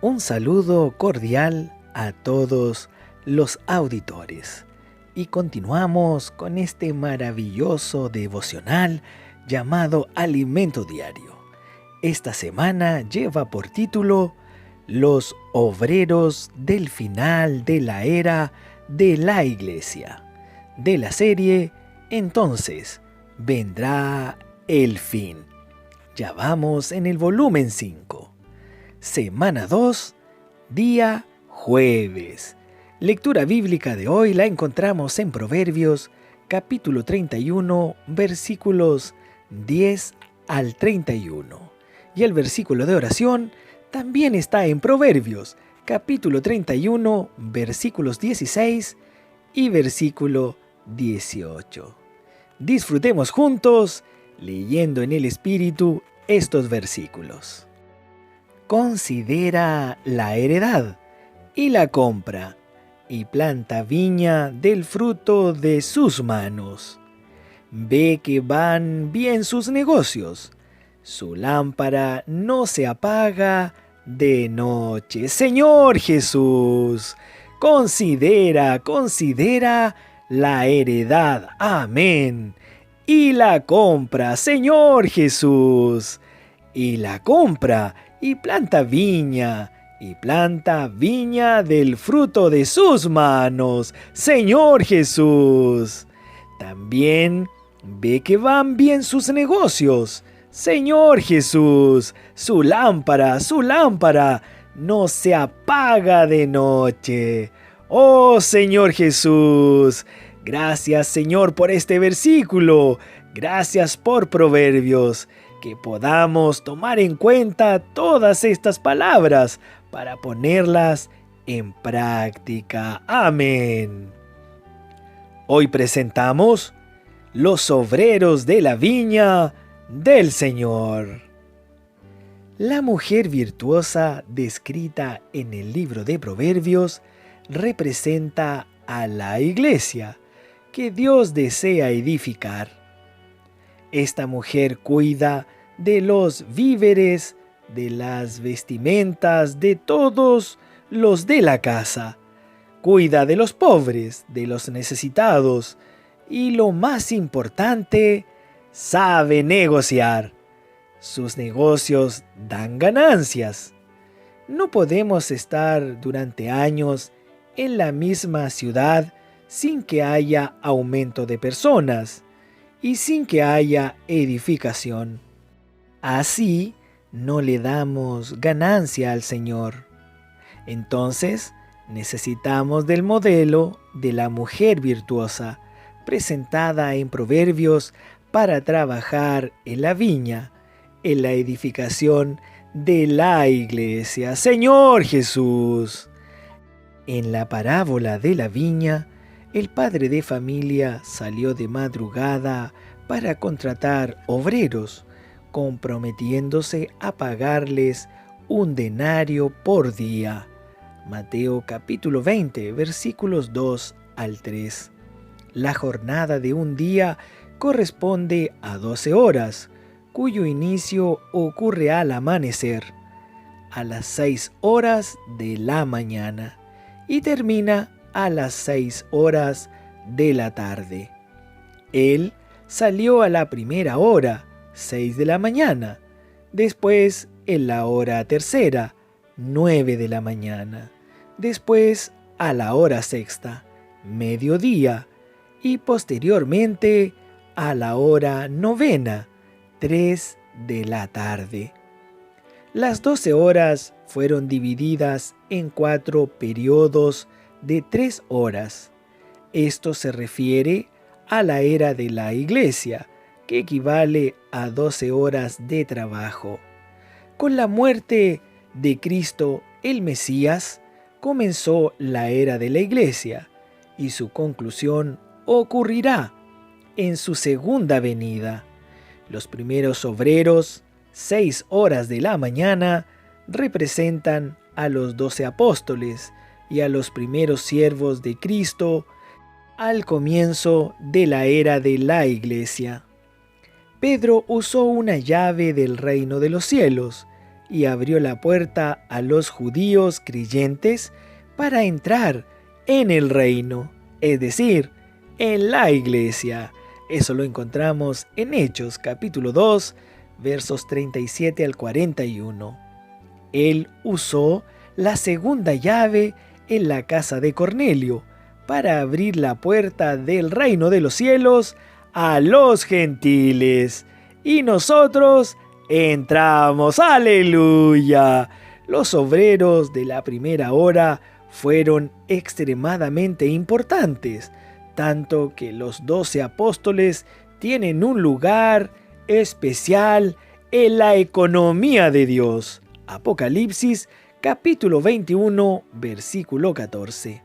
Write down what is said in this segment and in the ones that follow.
Un saludo cordial a todos los auditores. Y continuamos con este maravilloso devocional llamado Alimento Diario. Esta semana lleva por título Los obreros del final de la era de la Iglesia, de la serie Entonces vendrá el fin. Ya vamos en el volumen 5. Semana 2, día jueves. Lectura bíblica de hoy la encontramos en Proverbios, capítulo 31, versículos 10 al 31. Y el versículo de oración también está en Proverbios, capítulo 31, versículos 16 y versículo 18. Disfrutemos juntos leyendo en el Espíritu estos versículos. Considera la heredad y la compra, y planta viña del fruto de sus manos. Ve que van bien sus negocios, su lámpara no se apaga de noche. Señor Jesús, considera la heredad. Amén. Y la compra, Señor Jesús. Y la compra, y planta viña del fruto de sus manos, Señor Jesús. También ve que van bien sus negocios, Señor Jesús. Su lámpara no se apaga de noche. Oh Señor Jesús, gracias Señor por este versículo, gracias por Proverbios, que podamos tomar en cuenta todas estas palabras para ponerlas en práctica. Amén. Hoy presentamos los obreros de la viña del Señor. La mujer virtuosa descrita en el libro de Proverbios representa a la iglesia que Dios desea edificar. Esta mujer cuida de los víveres, de las vestimentas, de todos los de la casa. Cuida de los pobres, de los necesitados y, lo más importante, sabe negociar. Sus negocios dan ganancias. No podemos estar durante años en la misma ciudad sin que haya aumento de personas y sin que haya edificación. Así no le damos ganancia al Señor. Entonces necesitamos del modelo de la mujer virtuosa presentada en Proverbios para trabajar en la viña, en la edificación de la iglesia. Señor Jesús. En la parábola de la viña, el padre de familia salió de madrugada para contratar obreros, comprometiéndose a pagarles un denario por día. Mateo capítulo 20, versículos 2 al 3. La jornada de un día corresponde a 12 horas, cuyo inicio ocurre al amanecer, a las 6 horas de la mañana, y termina a las 6 horas de la tarde. Él salió a la primera hora, 6 de la mañana, después en la hora tercera, 9 de la mañana, después a la hora sexta, mediodía, y posteriormente a la hora novena, 3 de la tarde. Las 12 horas fueron divididas en 4 periodos de 3 horas. Esto se refiere a la era de la iglesia, que equivale a 12 horas de trabajo. Con la muerte de Cristo el Mesías, comenzó la era de la iglesia, y su conclusión ocurrirá en su segunda venida. Los primeros obreros, 6 horas de la mañana, representan a los 12 apóstoles y a los primeros siervos de Cristo al comienzo de la era de la iglesia. Pedro usó una llave del reino de los cielos y abrió la puerta a los judíos creyentes para entrar en el reino, es decir, en la iglesia. Eso lo encontramos en Hechos capítulo 2, versos 37 al 41. Él usó la segunda llave en la casa de Cornelio para abrir la puerta del reino de los cielos a los gentiles. Y nosotros entramos. ¡Aleluya! Los obreros de la primera hora fueron extremadamente importantes, tanto que los 12 apóstoles tienen un lugar especial en la economía de Dios. Apocalipsis capítulo 21, versículo 14.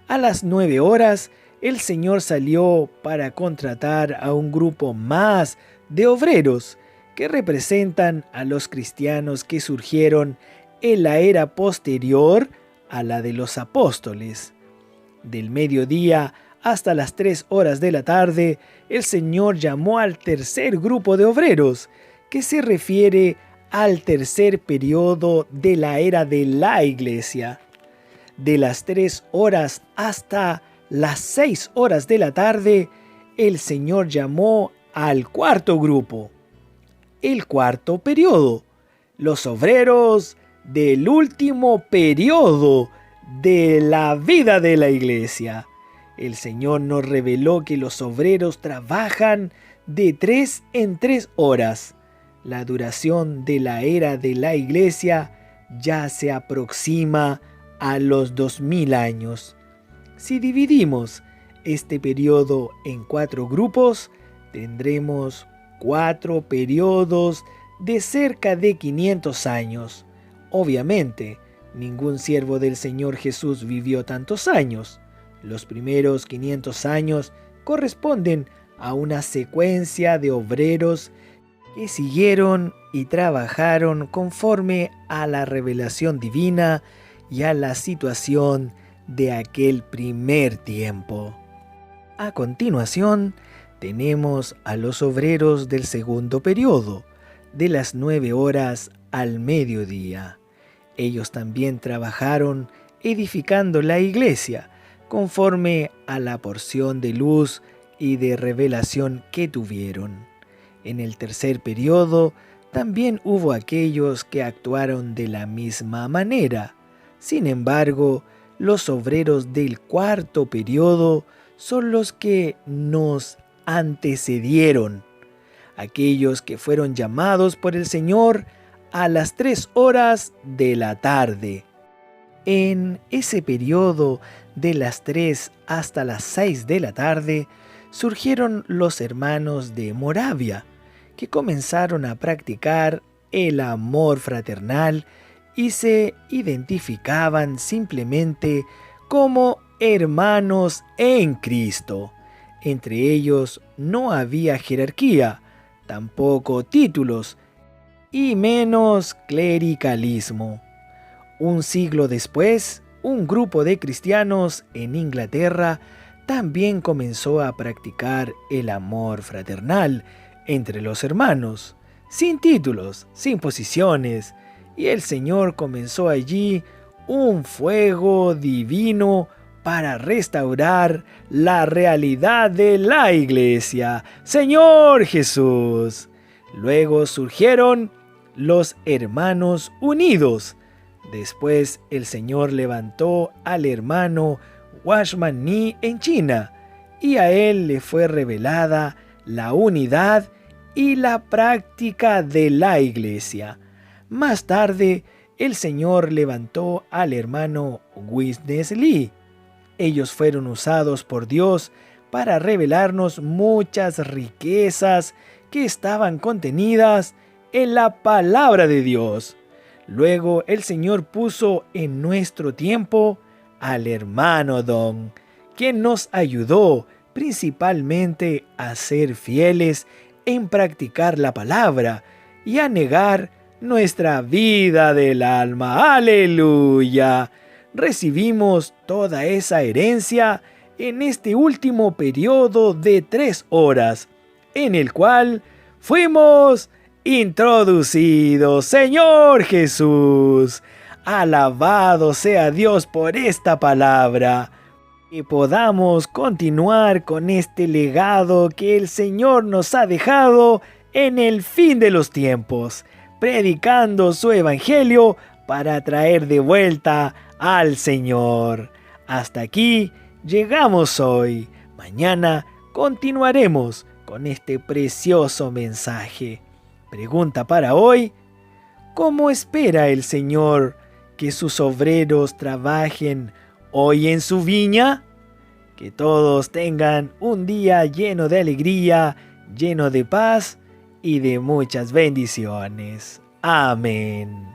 A las 9 horas, el Señor salió para contratar a un grupo más de obreros que representan a los cristianos que surgieron en la era posterior a la de los apóstoles. Del mediodía hasta las 3 horas de la tarde, el Señor llamó al tercer grupo de obreros, que se refiere al tercer periodo de la era de la iglesia. De las 3 horas hasta las 6 horas de la tarde, el Señor llamó al cuarto grupo, el cuarto periodo, los obreros del último periodo de la vida de la iglesia. El Señor nos reveló que los obreros trabajan de 3 en 3 horas. La duración de la era de la iglesia ya se aproxima a los 2000 años. Si dividimos este periodo en 4 grupos, tendremos 4 periodos de cerca de 500 años. Obviamente, ningún siervo del Señor Jesús vivió tantos años. Los primeros 500 años corresponden a una secuencia de obreros que siguieron y trabajaron conforme a la revelación divina y a la situación de aquel primer tiempo. A continuación, tenemos a los obreros del segundo periodo, de las 9 horas al mediodía. Ellos también trabajaron edificando la iglesia, conforme a la porción de luz y de revelación que tuvieron. En el tercer periodo también hubo aquellos que actuaron de la misma manera. Sin embargo, los obreros del cuarto periodo son los que nos antecedieron, aquellos que fueron llamados por el Señor a las 3 horas de la tarde. En ese periodo de las 3 hasta las 6 de la tarde surgieron los hermanos de Moravia, que comenzaron a practicar el amor fraternal y se identificaban simplemente como hermanos en Cristo. Entre ellos no había jerarquía, tampoco títulos y menos clericalismo. Un siglo después, un grupo de cristianos en Inglaterra también comenzó a practicar el amor fraternal entre los hermanos, sin títulos, sin posiciones, y el Señor comenzó allí un fuego divino para restaurar la realidad de la iglesia. ¡Señor Jesús! Luego surgieron los hermanos unidos. Después el Señor levantó al hermano Watchman Nee en China, y a él le fue revelada la unidad y la práctica de la iglesia. Más tarde, el Señor levantó al hermano Witness Lee. Ellos fueron usados por Dios para revelarnos muchas riquezas que estaban contenidas en la palabra de Dios. Luego el Señor puso en nuestro tiempo al hermano Don, quien nos ayudó principalmente a ser fieles en practicar la palabra y a negar nuestra vida del alma. ¡Aleluya! Recibimos toda esa herencia en este último periodo de 3 horas, en el cual fuimos introducido. Señor Jesús, alabado sea Dios por esta palabra. Que podamos continuar con este legado que el Señor nos ha dejado en el fin de los tiempos, predicando su evangelio para traer de vuelta al Señor. Hasta aquí llegamos hoy. Mañana continuaremos con este precioso mensaje. Pregunta para hoy: ¿cómo espera el Señor que sus obreros trabajen hoy en su viña? Que todos tengan un día lleno de alegría, lleno de paz y de muchas bendiciones. Amén.